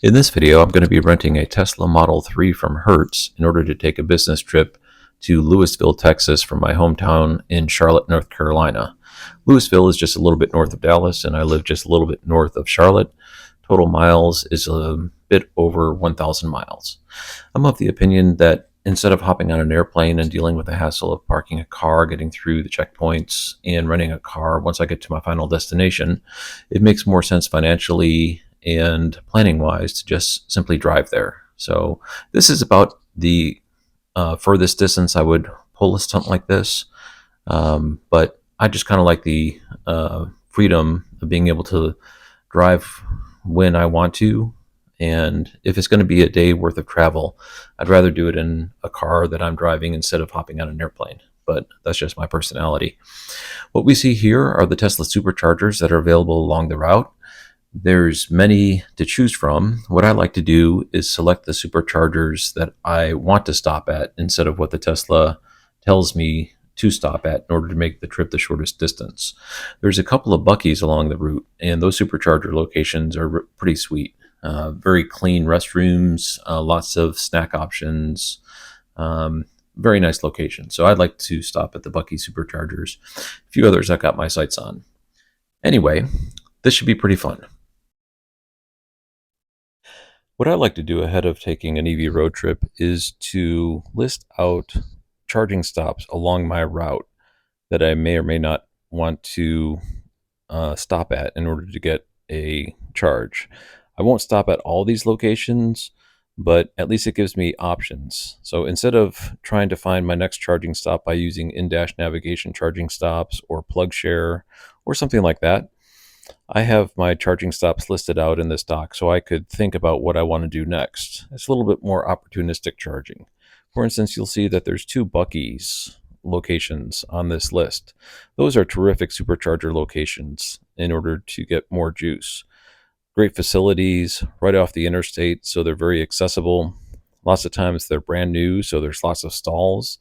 In this video, I'm going to be renting a Tesla Model 3 from Hertz in order to take a business trip to Lewisville, Texas from my hometown in Charlotte, North Carolina. Lewisville is just a little bit north of Dallas, and I live just a little bit north of Charlotte. Total miles is a bit over 1,000 miles. I'm of the opinion that instead of hopping on an airplane and dealing with the hassle of parking a car, getting through the checkpoints, and renting a car once I get to my final destination, it makes more sense financially and planning wise to just simply drive there. So this is about the furthest distance I would pull a stunt like this. But I just kind of like the freedom of being able to drive when I want to. And if it's going to be a day worth of travel, I'd rather do it in a car that I'm driving instead of hopping on an airplane. But that's just my personality. What we see here are the Tesla superchargers that are available along the route. There's many to choose from. What I like to do is select the superchargers that I want to stop at instead of what the Tesla tells me to stop at in order to make the trip the shortest distance. There's a couple of Buc-ee's along the route, and those supercharger locations are pretty sweet. Very clean restrooms, lots of snack options, very nice location. So I'd like to stop at the Buc-ee superchargers. A few others I got my sights on. Anyway, this should be pretty fun. What I like to do ahead of taking an EV road trip is to list out charging stops along my route that I may or may not want to stop at in order to get a charge. I won't stop at all these locations, but at least it gives me options. So instead of trying to find my next charging stop by using in-dash navigation charging stops or PlugShare or something like that, I have my charging stops listed out in this dock so I could think about what I want to do next. It's a little bit more opportunistic charging. For instance, you'll see that there's 2 Buc-ee's locations on this list. Those are terrific supercharger locations in order to get more juice. Great facilities right off the interstate, so they're very accessible. Lots of times they're brand new, so there's lots of stalls.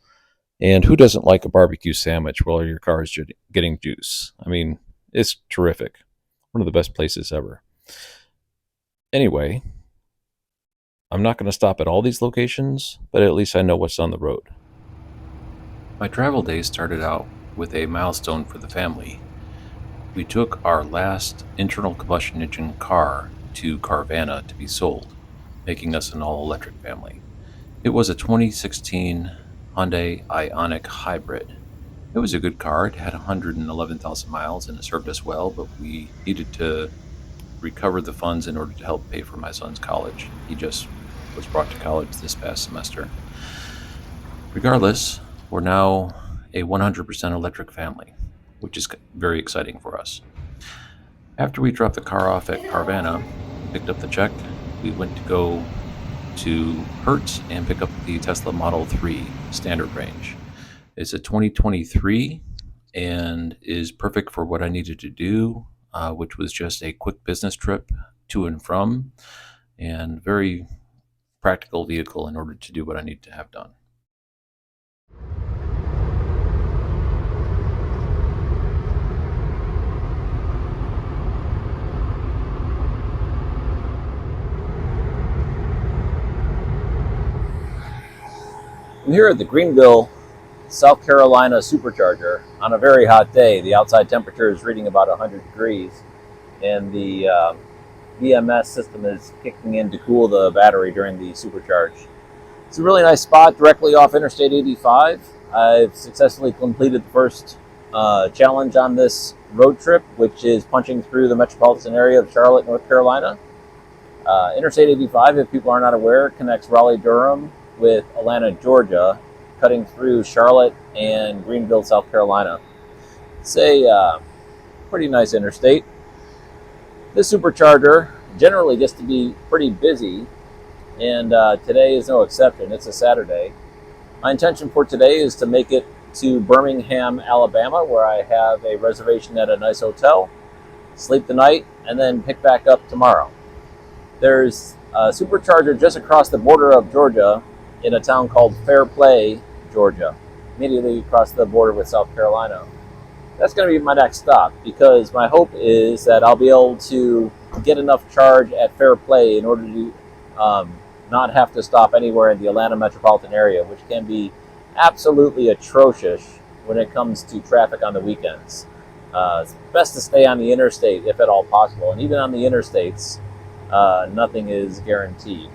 And who doesn't like a barbecue sandwich while your car is getting juice? I mean, it's terrific. One of the best places ever. Anyway, I'm not going to stop at all these locations, but at least I know what's on the road. My travel day started out with a milestone for the family. We took our last internal combustion engine car to Carvana to be sold, making us an all-electric family. It was a 2016 Hyundai Ioniq Hybrid. It was a good car. It had 111,000 miles and it served us well, but we needed to recover the funds in order to help pay for my son's college. He just was brought to college this past semester. Regardless, we're now a 100% electric family, which is very exciting for us. After we dropped the car off at Carvana, picked up the check, we went to go to Hertz and pick up the Tesla Model 3 standard range. It's a 2023 and is perfect for what I needed to do, which was just a quick business trip to and from, and very practical vehicle in order to do what I need to have done. I'm here at the Greenville, South Carolina supercharger on a very hot day. The outside temperature is reading about 100 degrees and the BMS system is kicking in to cool the battery during the supercharge. It's a really nice spot directly off Interstate 85. I've successfully completed the first challenge on this road trip, which is punching through the metropolitan area of Charlotte, North Carolina. Interstate 85, if people are not aware, connects Raleigh-Durham with Atlanta, Georgia, cutting through Charlotte and Greenville, South Carolina. It's a pretty nice interstate. This supercharger generally gets to be pretty busy, and today is no exception. It's a Saturday. My intention for today is to make it to Birmingham, Alabama, where I have a reservation at a nice hotel, sleep the night, and then pick back up tomorrow. There's a supercharger just across the border of Georgia in a town called Fairplay, Georgia, immediately across the border with South Carolina. That's going to be my next stop, because my hope is that I'll be able to get enough charge at Fair Play in order to not have to stop anywhere in the Atlanta metropolitan area, which can be absolutely atrocious when it comes to traffic on the weekends. It's best to stay on the interstate if at all possible, and even on the interstates, nothing is guaranteed.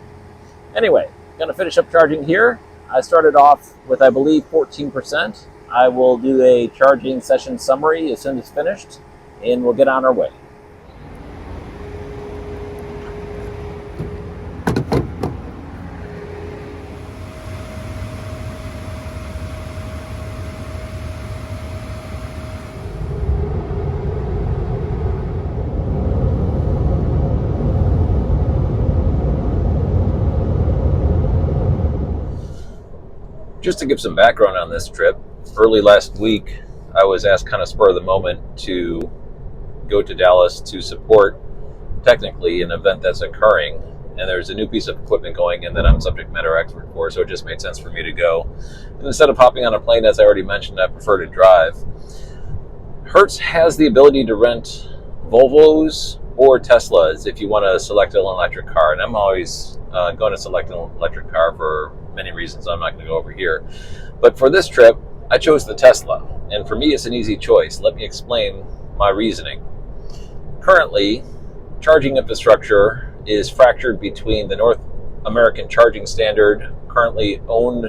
Anyway, gonna finish up charging here. I started off with, I believe, 14%. I will do a charging session summary as soon as finished, and we'll get on our way. Just to give some background on this trip, early last week, I was asked kind of spur of the moment to go to Dallas to support technically an event that's occurring. And there's a new piece of equipment going in that I'm subject matter expert for, so it just made sense for me to go. And instead of hopping on a plane, as I already mentioned, I prefer to drive. Hertz has the ability to rent Volvos or Teslas if you want to select an electric car. And I'm always going to select an electric car for many reasons I'm not going to go over here. But for this trip, I chose the Tesla. And for me, it's an easy choice. Let me explain my reasoning. Currently, charging infrastructure is fractured between the North American Charging Standard, currently owned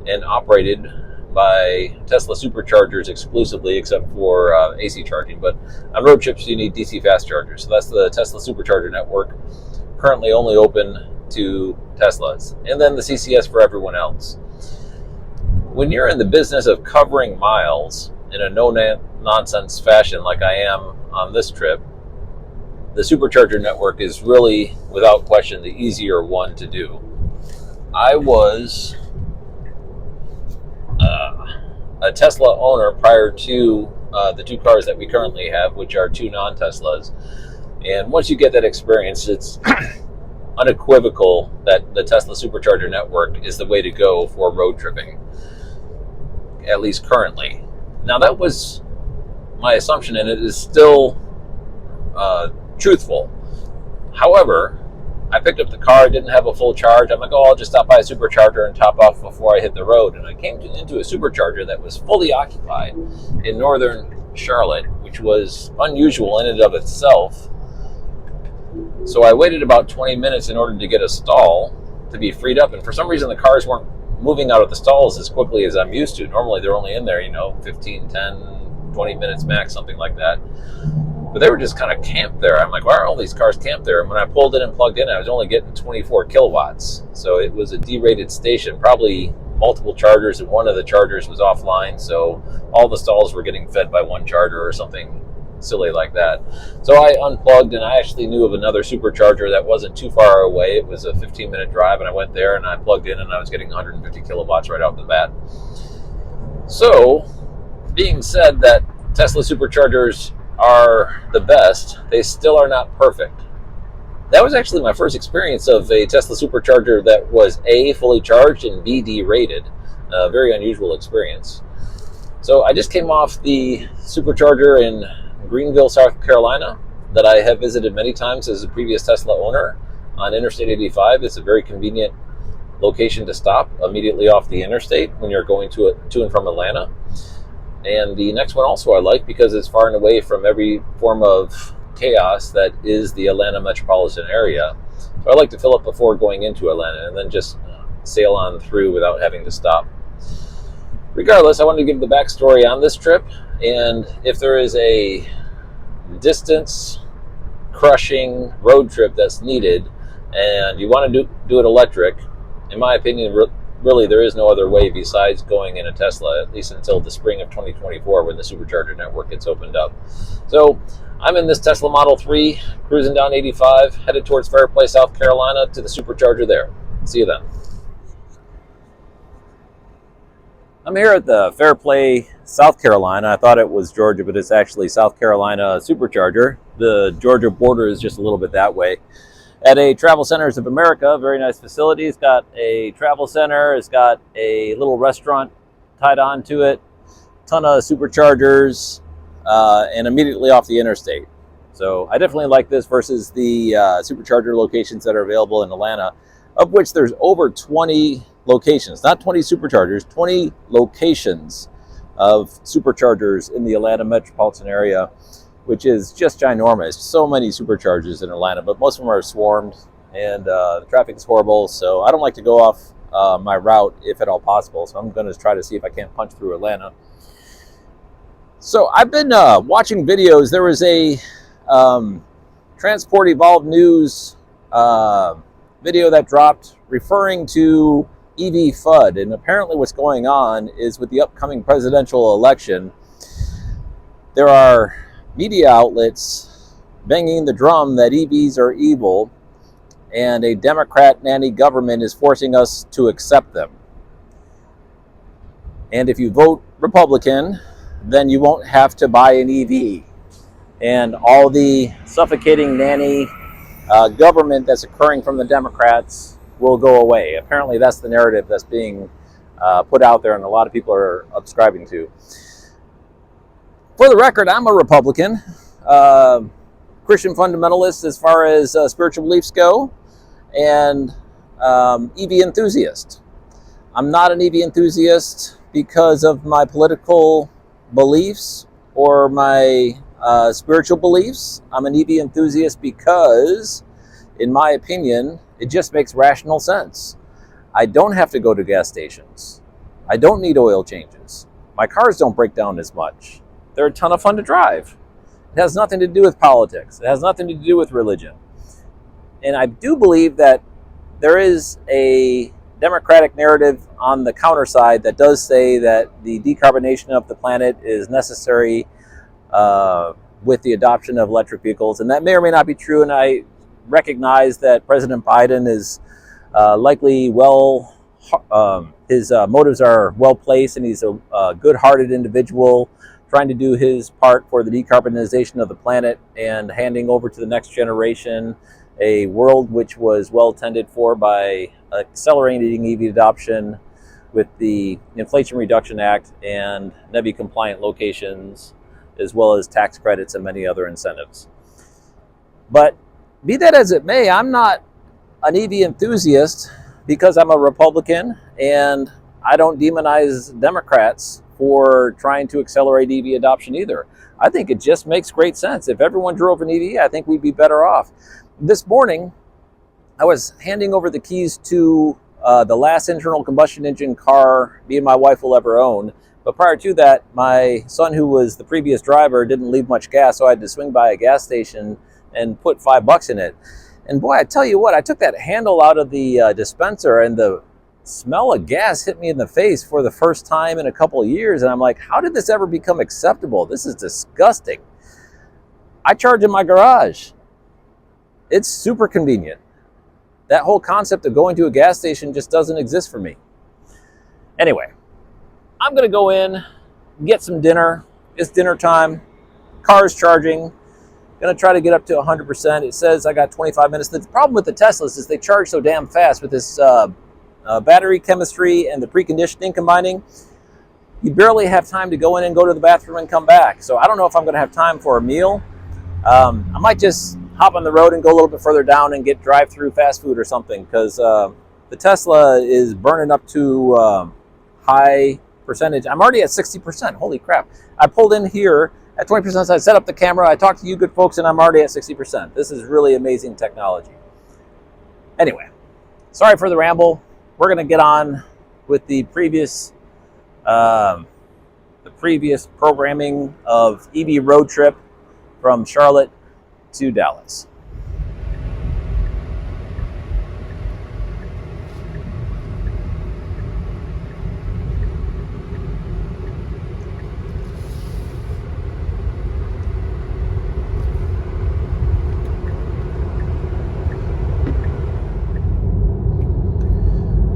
and operated by Tesla superchargers exclusively, except for AC charging. But on road trips, you need DC fast chargers. So that's the Tesla supercharger network, currently only open to Teslas. And then the CCS for everyone else. When you're in the business of covering miles in a no-nonsense fashion like I am on this trip, the supercharger network is really, without question, the easier one to do. I was a Tesla owner prior to the two cars that we currently have, which are two non-Teslas. And once you get that experience, it's unequivocal that the Tesla supercharger network is the way to go for road tripping, at least currently. Now, that was my assumption, and it is still truthful. However, I picked up the car, didn't have a full charge. I'm like, oh, I'll just stop by a supercharger and top off before I hit the road. And I came into a supercharger that was fully occupied in northern Charlotte, which was unusual in and of itself. So I waited about 20 minutes in order to get a stall to be freed up. And for some reason, the cars weren't moving out of the stalls as quickly as I'm used to. Normally, they're only in there, 15, 10, 20 minutes max, something like that. But they were just kind of camped there. I'm like, why are all these cars camped there? And when I pulled in and plugged in, I was only getting 24 kilowatts. So it was a derated station, probably multiple chargers, and one of the chargers was offline. So all the stalls were getting fed by one charger or something silly like that. So I unplugged, and I actually knew of another supercharger that wasn't too far away. It was a 15-minute drive, and I went there and I plugged in, and I was getting 150 kilowatts right off the bat. So, being said that Tesla superchargers are the best, they still are not perfect. That was actually my first experience of a Tesla supercharger that was A, fully charged, and B, derated. A very unusual experience. So I just came off the supercharger in Greenville, South Carolina, that I have visited many times as a previous Tesla owner on Interstate 85. It's a very convenient location to stop immediately off the interstate when you're going to and from Atlanta. And the next one also I like because it's far and away from every form of chaos that is the Atlanta metropolitan area. So I like to fill up before going into Atlanta and then just sail on through without having to stop. Regardless, I wanted to give the backstory on this trip, and if there is a distance crushing road trip that's needed and you want to do it electric, in my opinion, really there is no other way besides going in a Tesla, at least until the spring of 2024 when the supercharger network gets opened up. So I'm in this Tesla Model 3, cruising down 85, headed towards Fairplay, South Carolina to the supercharger there. See you then. I'm here at the Fairplay, South Carolina. I thought it was Georgia, but it's actually South Carolina supercharger. The Georgia border is just a little bit that way. At a Travel Centers of America, very nice facility. It's got a travel center. It's got a little restaurant tied on to it. Ton of superchargers, and immediately off the interstate. So I definitely like this versus the supercharger locations that are available in Atlanta, of which there's over 20 locations, not 20 superchargers, 20 locations of superchargers in the Atlanta metropolitan area, which is just ginormous. So many superchargers in Atlanta, but most of them are swarmed, and the traffic is horrible. So I don't like to go off my route if at all possible. So I'm going to try to see if I can't punch through Atlanta. So I've been watching videos. There was a Transport Evolved News video that dropped referring to EV FUD. And apparently what's going on is with the upcoming presidential election, there are media outlets banging the drum that EVs are evil and a Democrat nanny government is forcing us to accept them. And if you vote Republican, then you won't have to buy an EV. And all the suffocating nanny government that's occurring from the Democrats will go away. Apparently that's the narrative that's being put out there and a lot of people are subscribing to. For the record, I'm a Republican, Christian fundamentalist as far as spiritual beliefs go, and EV enthusiast. I'm not an EV enthusiast because of my political beliefs or my spiritual beliefs. I'm an EV enthusiast because, in my opinion, it just makes rational sense. I don't have to go to gas stations. I don't need oil changes. My cars don't break down as much. They're a ton of fun to drive. It has nothing to do with politics. It has nothing to do with religion. And I do believe that there is a Democratic narrative on the counter side that does say that the decarbonation of the planet is necessary with the adoption of electric vehicles. And that may or may not be true. And I recognize that President Biden is likely his motives are well placed, and he's a good-hearted individual trying to do his part for the decarbonization of the planet and handing over to the next generation a world which was well tended for by accelerating EV adoption with the Inflation Reduction Act and NEVI compliant locations, as well as tax credits and many other incentives. But be that as it may, I'm not an EV enthusiast because I'm a Republican, and I don't demonize Democrats for trying to accelerate EV adoption either. I think it just makes great sense. If everyone drove an EV, I think we'd be better off. This morning, I was handing over the keys to the last internal combustion engine car me and my wife will ever own. But prior to that, my son, who was the previous driver, didn't leave much gas, so I had to swing by a gas station and put $5 in it. And boy, I tell you what, I took that handle out of the dispenser, and the smell of gas hit me in the face for the first time in a couple of years. And I'm like, how did this ever become acceptable? This is disgusting. I charge in my garage. It's super convenient. That whole concept of going to a gas station just doesn't exist for me. Anyway, I'm going to go in, get some dinner. It's dinner time. Car's charging. Going to try to get up to 100%. It says I got 25 minutes. The problem with the Teslas is they charge so damn fast with this battery chemistry and the preconditioning combining. You barely have time to go in and go to the bathroom and come back. So I don't know if I'm going to have time for a meal. I might just hop on the road and go a little bit further down and get drive-through fast food or something, because the Tesla is burning up to high percentage. I'm already at 60%. Holy crap. I pulled in here at 20%. I set up the camera. I talked to you good folks, and I'm already at 60%. This is really amazing technology. Anyway, sorry for the ramble. We're going to get on with the previous programming of EV road trip from Charlotte to Dallas.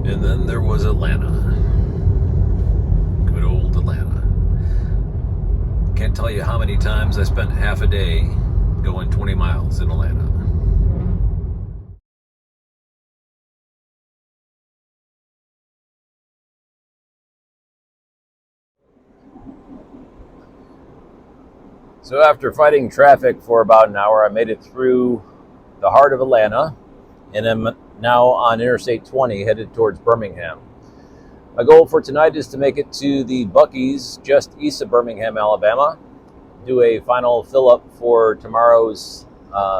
And then there was Atlanta. Good old Atlanta. Can't tell you how many times I spent half a day going 20 miles in Atlanta. So after fighting traffic for about an hour, I made it through the heart of Atlanta and am now on Interstate 20 headed towards Birmingham. My goal for tonight is to make it to the Buc-ee's just east of Birmingham, Alabama, do a final fill up for tomorrow's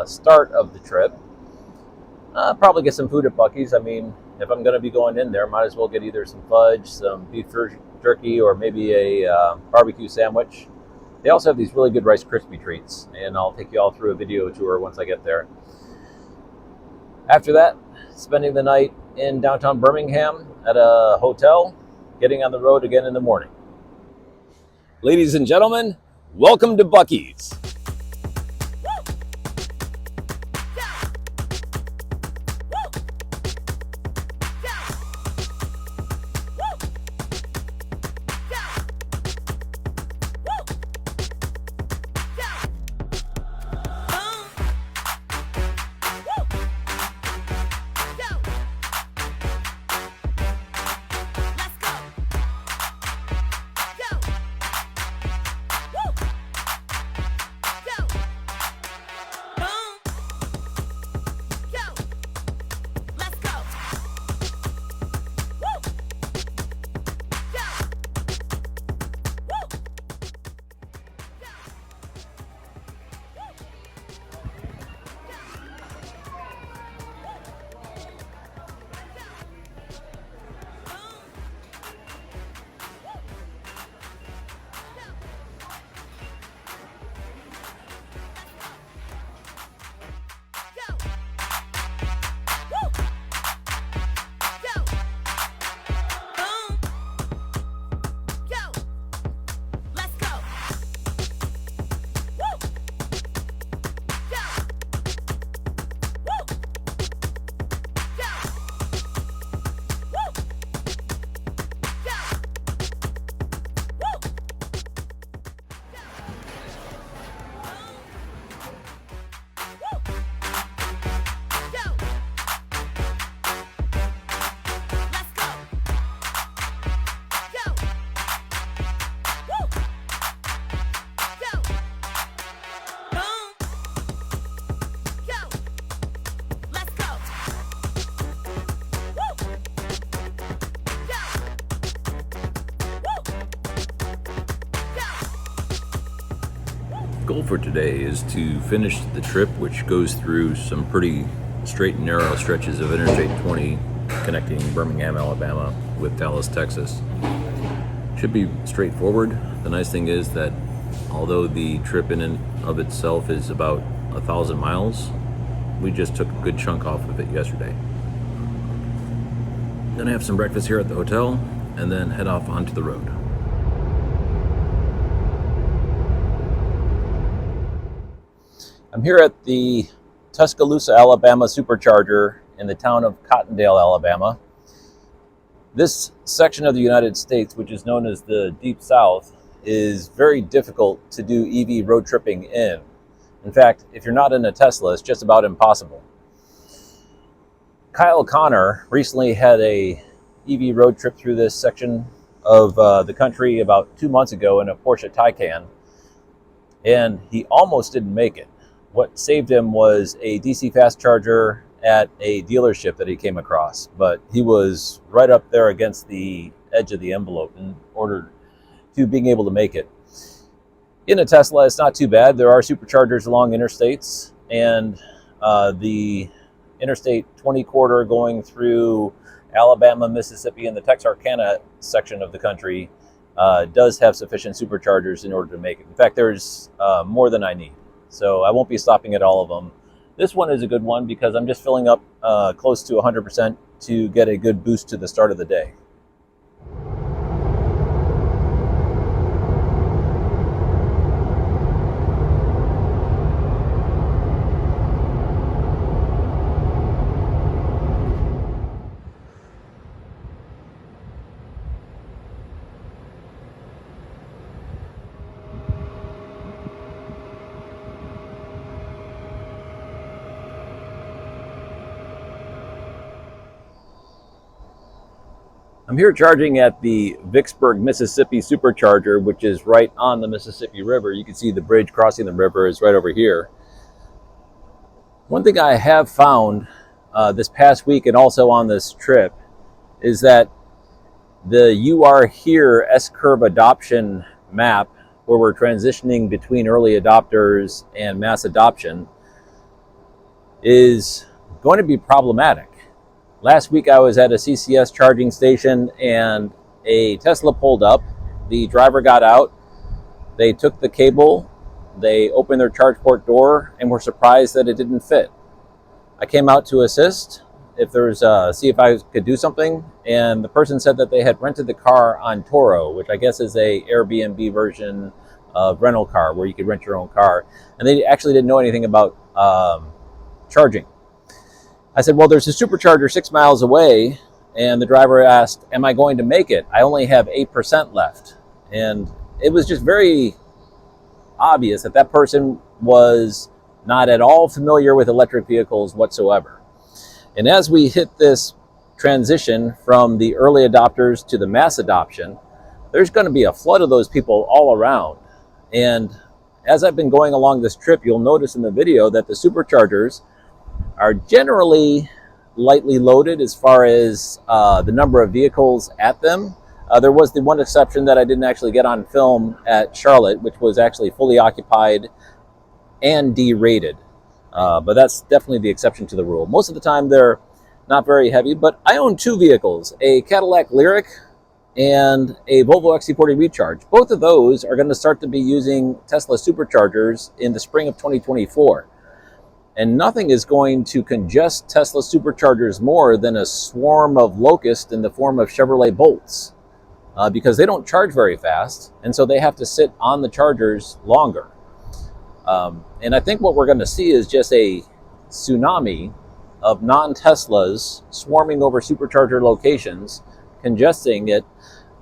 start of the trip. Probably get some food at Buc-ee's. I mean, if I'm going to be going in there, might as well get either some fudge, some beef jerky, or maybe a barbecue sandwich. They also have these really good Rice Krispie treats, and I'll take you all through a video tour once I get there. After that, spending the night in downtown Birmingham at a hotel, getting on the road again in the morning. Ladies and gentlemen, welcome to Buc-ee's. Goal for today is to finish the trip, which goes through some pretty straight and narrow stretches of Interstate 20 connecting Birmingham, Alabama with Dallas, Texas. Should be straightforward. The nice thing is that although the trip in and of itself is about 1,000 miles, we just took a good chunk off of it yesterday. Gonna have some breakfast here at the hotel and then head off onto the road. I'm here at the Tuscaloosa, Alabama supercharger in the town of Cottondale, Alabama. This section of the United States, which is known as the Deep South, is very difficult to do EV road tripping in. In fact, if you're not in a Tesla, it's just about impossible. Kyle Connor recently had a EV road trip through this section of the country about 2 months ago in a Porsche Taycan, and he almost didn't make it. What saved him was a DC fast charger at a dealership that he came across, but he was right up there against the edge of the envelope in order to being able to make it. In a Tesla, it's not too bad. There are superchargers along interstates, and the Interstate 20 corridor going through Alabama, Mississippi, and the Texarkana section of the country does have sufficient superchargers in order to make it. In fact, there's more than I need. So I won't be stopping at all of them. This one is a good one because I'm just filling up close to 100% to get a good boost to the start of the day. I'm here charging at the Vicksburg, Mississippi supercharger, which is right on the Mississippi River. You can see the bridge crossing the river is right over here. One thing I have found this past week and also on this trip is that the You Are Here S-curve adoption map, where we're transitioning between early adopters and mass adoption, is going to be problematic. Last week I was at a CCS charging station and a Tesla pulled up. The driver got out. They took the cable. They opened their charge port door and were surprised that it didn't fit. I came out to assist, see if I could do something, and the person said that they had rented the car on Toro, which I guess is a Airbnb version of rental car where you could rent your own car, and they actually didn't know anything about charging. I said, well, there's a supercharger 6 miles away, and the driver asked, am I going to make it? I only have 8% left. And it was just very obvious that that person was not at all familiar with electric vehicles whatsoever. And as we hit this transition from the early adopters to the mass adoption, there's going to be a flood of those people all around. And as I've been going along this trip, you'll notice in the video that the superchargers are generally lightly loaded as far as the number of vehicles at them. There was the one exception that I didn't actually get on film at Charlotte, which was actually fully occupied and derated. But that's definitely the exception to the rule. Most of the time they're not very heavy, but I own 2 vehicles, a Cadillac Lyriq and a Volvo XC40 Recharge. Both of those are going to start to be using Tesla superchargers in the spring of 2024. And nothing is going to congest Tesla superchargers more than a swarm of locusts in the form of Chevrolet Bolts, because they don't charge very fast, and so they have to sit on the chargers longer. And I think what we're going to see is just a tsunami of non-Teslas swarming over supercharger locations, congesting it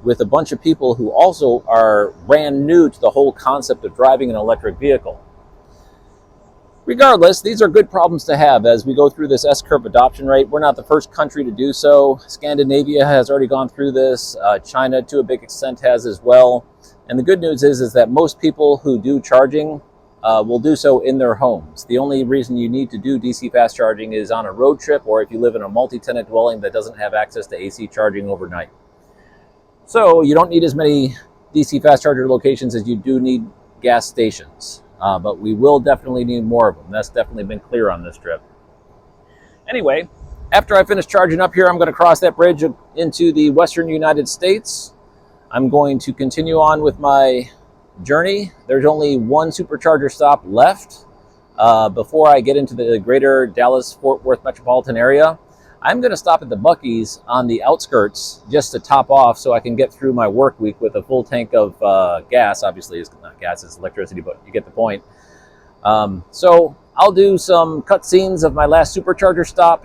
with a bunch of people who also are brand new to the whole concept of driving an electric vehicle. Regardless, these are good problems to have as we go through this S-curve adoption rate. We're not the first country to do so. Scandinavia has already gone through this. China, to a big extent, has as well. And the good news is that most people who do charging will do so in their homes. The only reason you need to do DC fast charging is on a road trip, or if you live in a multi-tenant dwelling that doesn't have access to AC charging overnight. So you don't need as many DC fast charger locations as you do need gas stations. But we will definitely need more of them. That's definitely been clear on this trip. Anyway, after I finish charging up here, I'm going to cross that bridge into the western United States. I'm going to continue on with my journey. There's only one supercharger stop left before I get into the greater Dallas-Fort Worth metropolitan area. I'm going to stop at the Buc-ee's on the outskirts just to top off so I can get through my work week with a full tank of gas. Obviously, it's not gas, it's electricity, but you get the point. So I'll do some cutscenes of my last supercharger stop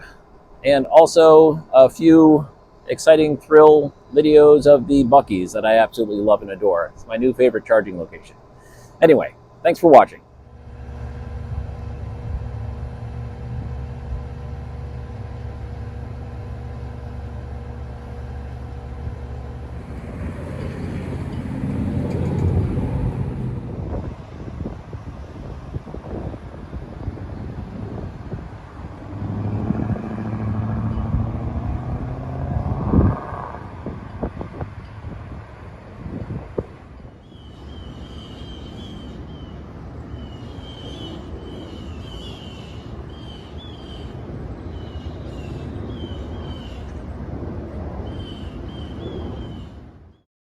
and also a few exciting thrill videos of the Buc-ee's that I absolutely love and adore. It's my new favorite charging location. Anyway, thanks for watching.